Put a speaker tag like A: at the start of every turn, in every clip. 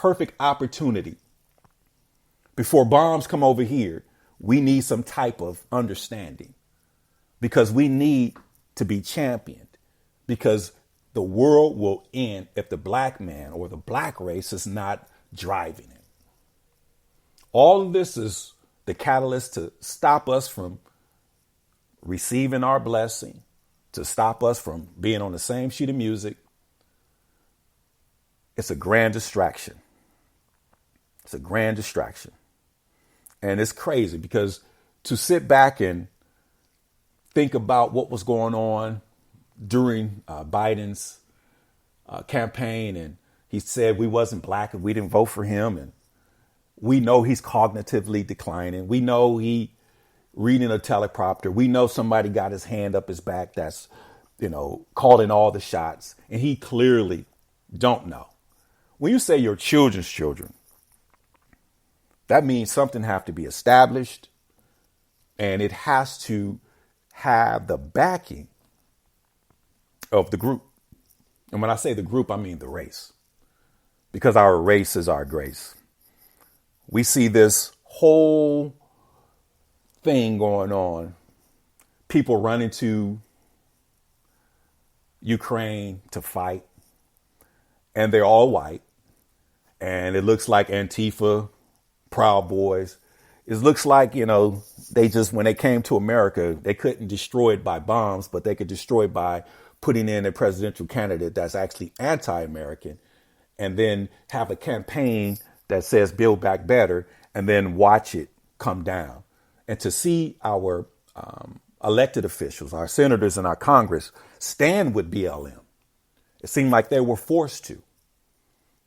A: perfect opportunity. Before bombs come over here, we need some type of understanding because we need to be championed because the world will end if the black man or the black race is not driving it. All of this is the catalyst to stop us from receiving our blessing, to stop us from being on the same sheet of music. It's a grand distraction. It's a grand distraction. And it's crazy because to sit back and think about what was going on during Biden's campaign, and he said we wasn't black and we didn't vote for him, and we know he's cognitively declining. We know he reading a teleprompter. We know somebody got his hand up his back that's, calling all the shots, and he clearly don't know. When you say your children's children, that means something have to be established, and it has to have the backing of the group. And when I say the group, I mean the race, because our race is our grace. We see this whole thing going on. People running to Ukraine to fight, and they're all white. And it looks like Antifa, Proud Boys. It looks like, they just, when they came to America, they couldn't destroy it by bombs, but they could destroy it by putting in a presidential candidate that's actually anti-American, and then have a campaign that says Build Back Better, and then watch it come down. And to see our elected officials, our senators and our Congress stand with BLM, it seemed like they were forced to,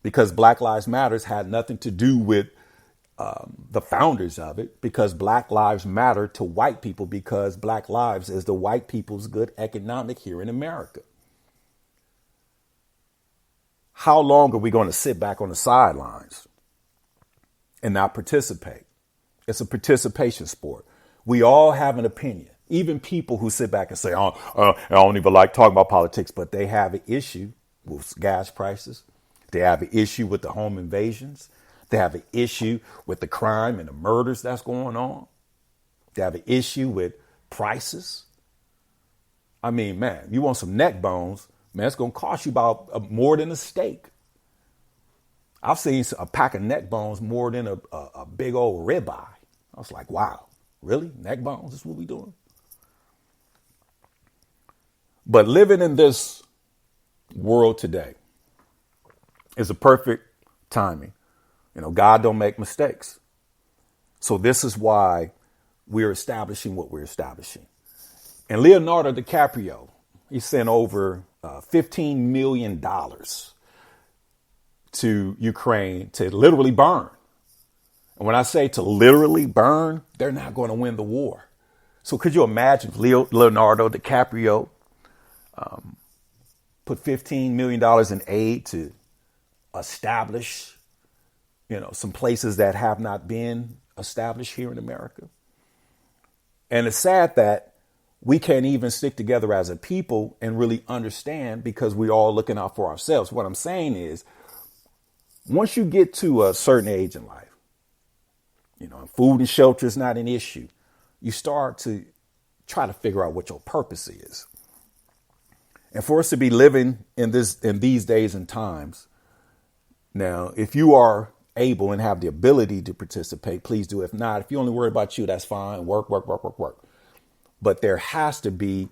A: because Black Lives Matters had nothing to do with the founders of it, because Black Lives matter to white people, because Black lives is the white people's good economic here in America. How long are we going to sit back on the sidelines and not participate? It's a participation sport. We all have an opinion, even people who sit back and say, I don't even like talking about politics, but they have an issue with gas prices. They have an issue with the home invasions. They have an issue with the crime and the murders that's going on. They have an issue with prices. I mean, man, you want some neck bones, man, it's going to cost you about more than a steak. I've seen a pack of neck bones more than a big old ribeye. I was like, wow, really? Neck bones? This is what we doing? But living in this world today is a perfect timing. God don't make mistakes. So this is why we're establishing what we're establishing. And Leonardo DiCaprio, he sent over $15 million to Ukraine to literally burn. And when I say to literally burn, they're not going to win the war. So could you imagine Leonardo DiCaprio put $15 million in aid to establish some places that have not been established here in America? And it's sad that we can't even stick together as a people and really understand, because we're all looking out for ourselves. What I'm saying is, once you get to a certain age in life, food and shelter is not an issue. You start to try to figure out what your purpose is. And for us to be living in these days and times, now, if you are able and have the ability to participate, please do. If not, if you only worry about you, that's fine. Work. But there has to be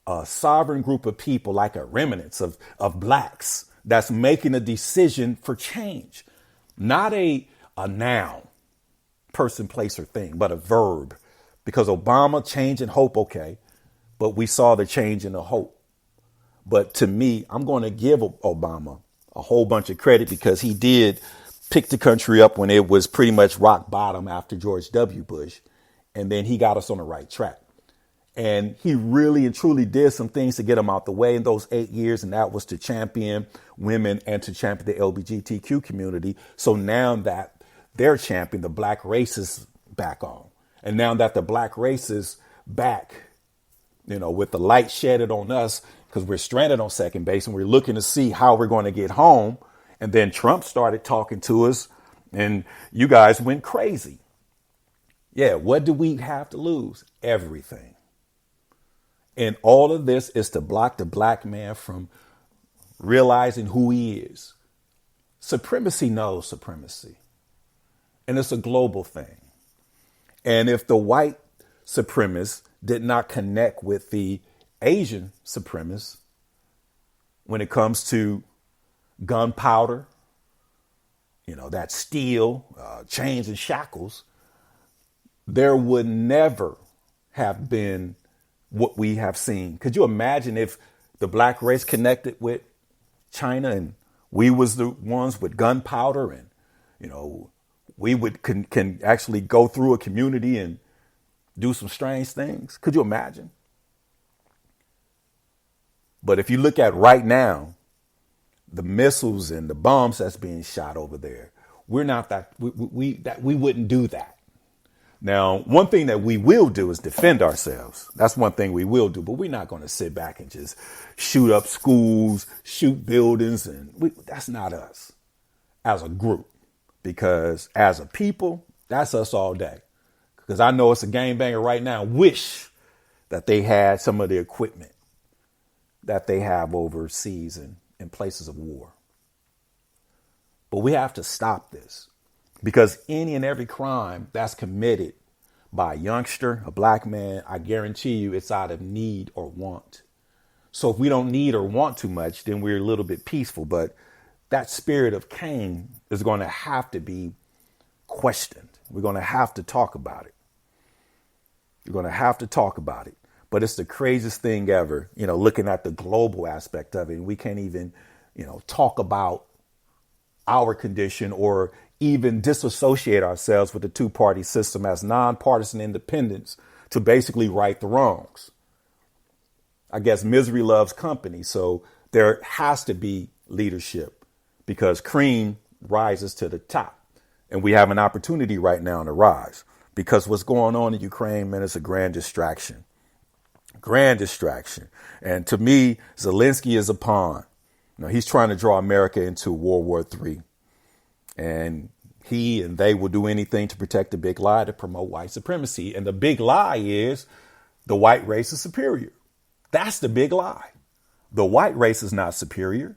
A: a sovereign group of people, like a remnants of blacks, that's making a decision for change. Not a noun, person, place, or thing, but a verb. Because Obama, change and hope, okay. But we saw the change and the hope. But to me, I'm going to give Obama a whole bunch of credit, because he did pick the country up when it was pretty much rock bottom after George W. Bush. And then he got us on the right track. And he really and truly did some things to get them out the way in those 8 years. And that was to champion women and to champion the LGBTQ community. So now that they're championing, the black race is back on. And now that the black race is back, with the light shedded on us, because we're stranded on second base and we're looking to see how we're going to get home. And then Trump started talking to us and you guys went crazy. Yeah, what do we have to lose? Everything. And all of this is to block the black man from realizing who he is. Supremacy knows supremacy. And it's a global thing. And if the white supremacists did not connect with the Asian supremacists when it comes to gunpowder, that steel, chains and shackles, there would never have been what we have seen. Could you imagine if the black race connected with China and we was the ones with gunpowder and, we would can actually go through a community and do some strange things? Could you imagine? But if you look at right now, the missiles and the bombs that's being shot over there, we're not that we wouldn't do that. Now, one thing that we will do is defend ourselves. That's one thing we will do, but we're not going to sit back and just shoot up schools, shoot buildings. And that's not us as a group, because as a people, that's us all day. Because I know it's a gangbanger right now. Wish that they had some of the equipment that they have overseas and in places of war. But we have to stop this. Because any and every crime that's committed by a youngster, a black man, I guarantee you it's out of need or want. So if we don't need or want too much, then we're a little bit peaceful. But that spirit of Cain is going to have to be questioned. We're going to have to talk about it. We're going to have to talk about it. But it's the craziest thing ever, looking at the global aspect of it. And we can't even, talk about our condition or even disassociate ourselves with the two-party system as nonpartisan independents to basically right the wrongs. I guess misery loves company. So there has to be leadership because cream rises to the top. And we have an opportunity right now to rise because what's going on in Ukraine, man, is a grand distraction. Grand distraction. And to me, Zelensky is a pawn. He's trying to draw America into World War III. And he and they will do anything to protect the big lie to promote white supremacy. And the big lie is the white race is superior. That's the big lie. The white race is not superior.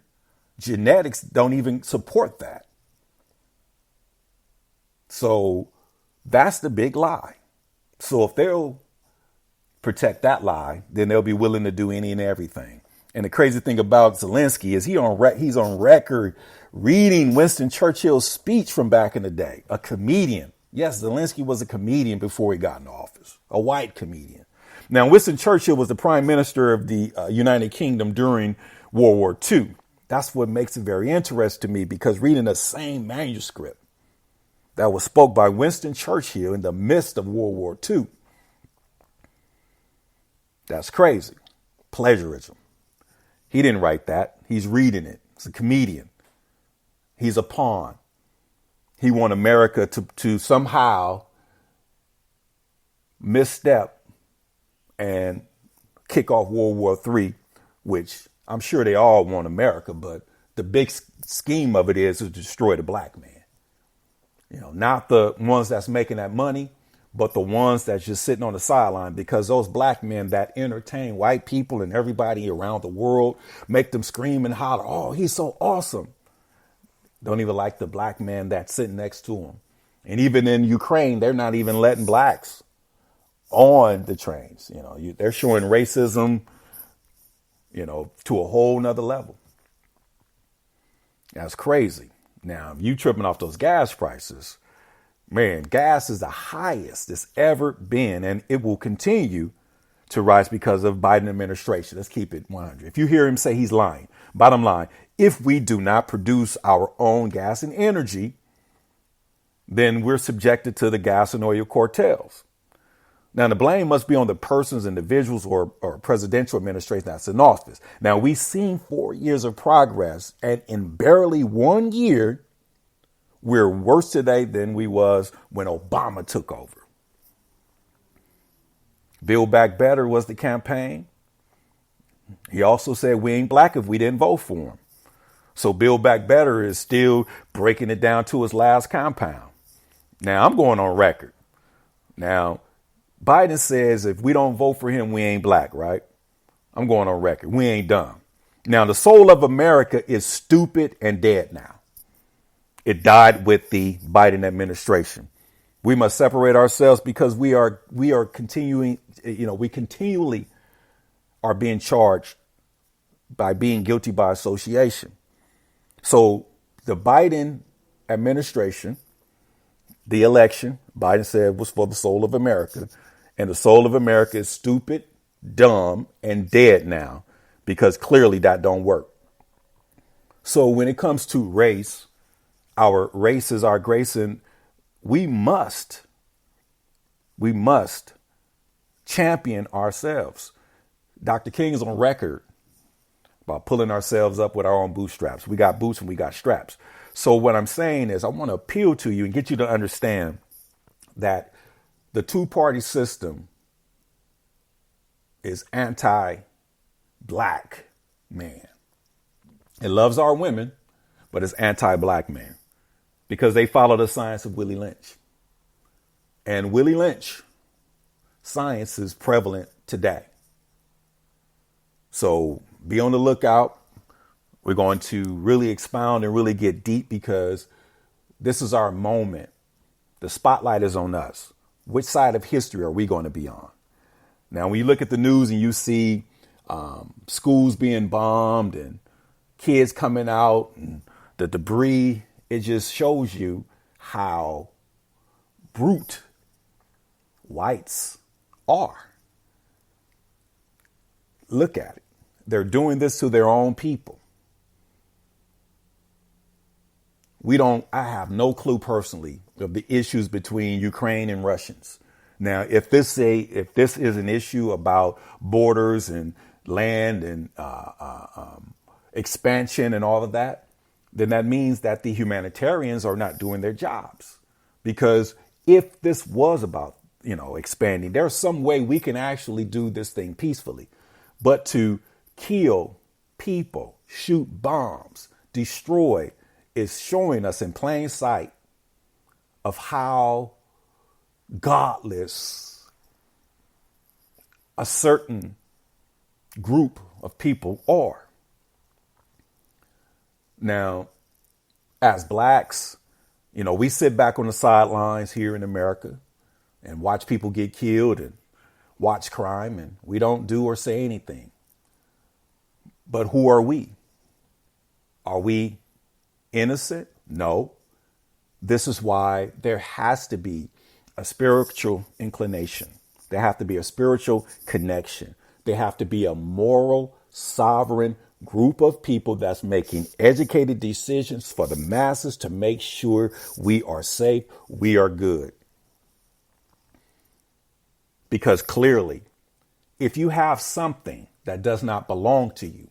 A: Genetics don't even support that. So that's the big lie. So if they'll protect that lie, then they'll be willing to do any and everything. And the crazy thing about Zelensky is he's on record reading Winston Churchill's speech from back in the day. A comedian. Yes, Zelensky was a comedian before he got in office. A white comedian. Now, Winston Churchill was the prime minister of the United Kingdom during World War II. That's what makes it very interesting to me, because reading the same manuscript that was spoke by Winston Churchill in the midst of World War II. That's crazy. Plagiarism. He didn't write that. He's reading it. He's a comedian. He's a pawn. He want America to somehow misstep and kick off World War III, which I'm sure they all want America, but the big scheme of it is to destroy the black man. Not the ones that's making that money, but the ones that's just sitting on the sideline, because those black men that entertain white people and everybody around the world, make them scream and holler, oh, he's so awesome. Don't even like the black man that's sitting next to him. And even in Ukraine, they're not even letting blacks on the trains. They're showing racism, to a whole nother level. That's crazy. Now, if you tripping off those gas prices, man, gas is the highest it's ever been, and it will continue to rise because of Biden administration. Let's keep it 100. If you hear him say he's lying, bottom line, if we do not produce our own gas and energy, then we're subjected to the gas and oil cartels. Now, the blame must be on the persons, individuals, or presidential administration that's in office. Now, we've seen 4 years of progress, and in barely 1 year, we're worse today than we was when Obama took over. Build Back Better was the campaign. He also said we ain't black if we didn't vote for him. So Build Back Better is still breaking it down to its last compound. Now, I'm going on record. Now, Biden says if we don't vote for him, we ain't black, right? I'm going on record. We ain't dumb. Now, the soul of America is stupid and dead now. It died with the Biden administration. We must separate ourselves because we are continuing, we continually are being charged by being guilty by association. So the Biden administration, the election, Biden said was for the soul of America. And the soul of America is stupid, dumb, and dead now because clearly that don't work. So when it comes to race, our race is our grace, and we must champion ourselves. Dr. King is on record about pulling ourselves up with our own bootstraps. We got boots and we got straps. So what I'm saying is I want to appeal to you and get you to understand that the two-party system is anti-black man. It loves our women, but it's anti-black man because they follow the science of Willie Lynch. And Willie Lynch science is prevalent today. So be on the lookout. We're going to really expound and really get deep because this is our moment. The spotlight is on us. Which side of history are we going to be on? Now, when you look at the news and you see schools being bombed and kids coming out and the debris, it just shows you how brute whites are. Look at it. They're doing this to their own people. I have no clue personally of the issues between Ukraine and Russians. Now, if this is an issue about borders and land and expansion and all of that, then that means that the humanitarians are not doing their jobs. Because if this was about, expanding, there's some way we can actually do this thing peacefully. But to kill people, shoot bombs, destroy, is showing us in plain sight of how godless a certain group of people are. Now, as blacks, we sit back on the sidelines here in America and watch people get killed and watch crime, and we don't do or say anything. But who are we? Are we innocent? No. This is why there has to be a spiritual inclination. There have to be a spiritual connection. There have to be a moral, sovereign group of people that's making educated decisions for the masses to make sure we are safe, we are good. Because clearly, if you have something that does not belong to you,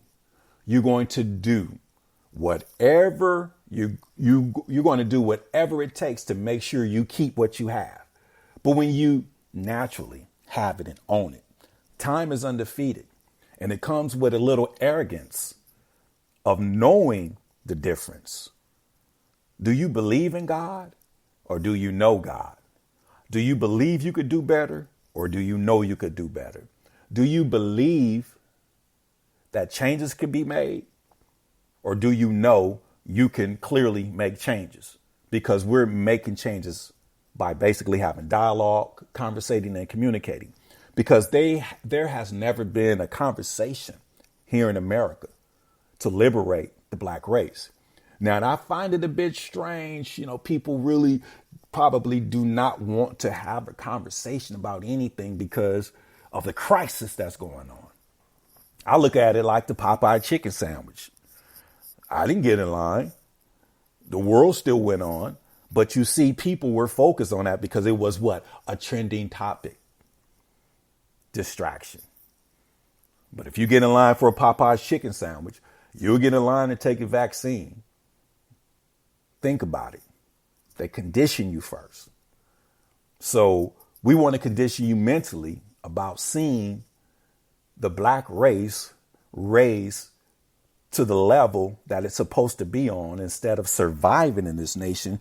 A: you're going to do whatever you're going to do whatever it takes to make sure you keep what you have. But when you naturally have it and own it, time is undefeated. And it comes with a little arrogance of knowing the difference. Do you believe in God or do you know God? Do you believe you could do better or do you know you could do better? Do you believe that changes can be made or do you know you can clearly make changes? Because we're making changes by basically having dialogue, conversating and communicating. Because there has never been a conversation here in America to liberate the black race. Now, and I find it a bit strange, people really probably do not want to have a conversation about anything because of the crisis that's going on. I look at it like the Popeye chicken sandwich. I didn't get in line. The world still went on, but you see people were focused on that because it was a trending topic. Distraction. But if you get in line for a Popeye's chicken sandwich, you'll get in line to take a vaccine. Think about it. They condition you first. So we want to condition you mentally about seeing the black race raise to the level that it's supposed to be on instead of surviving in this nation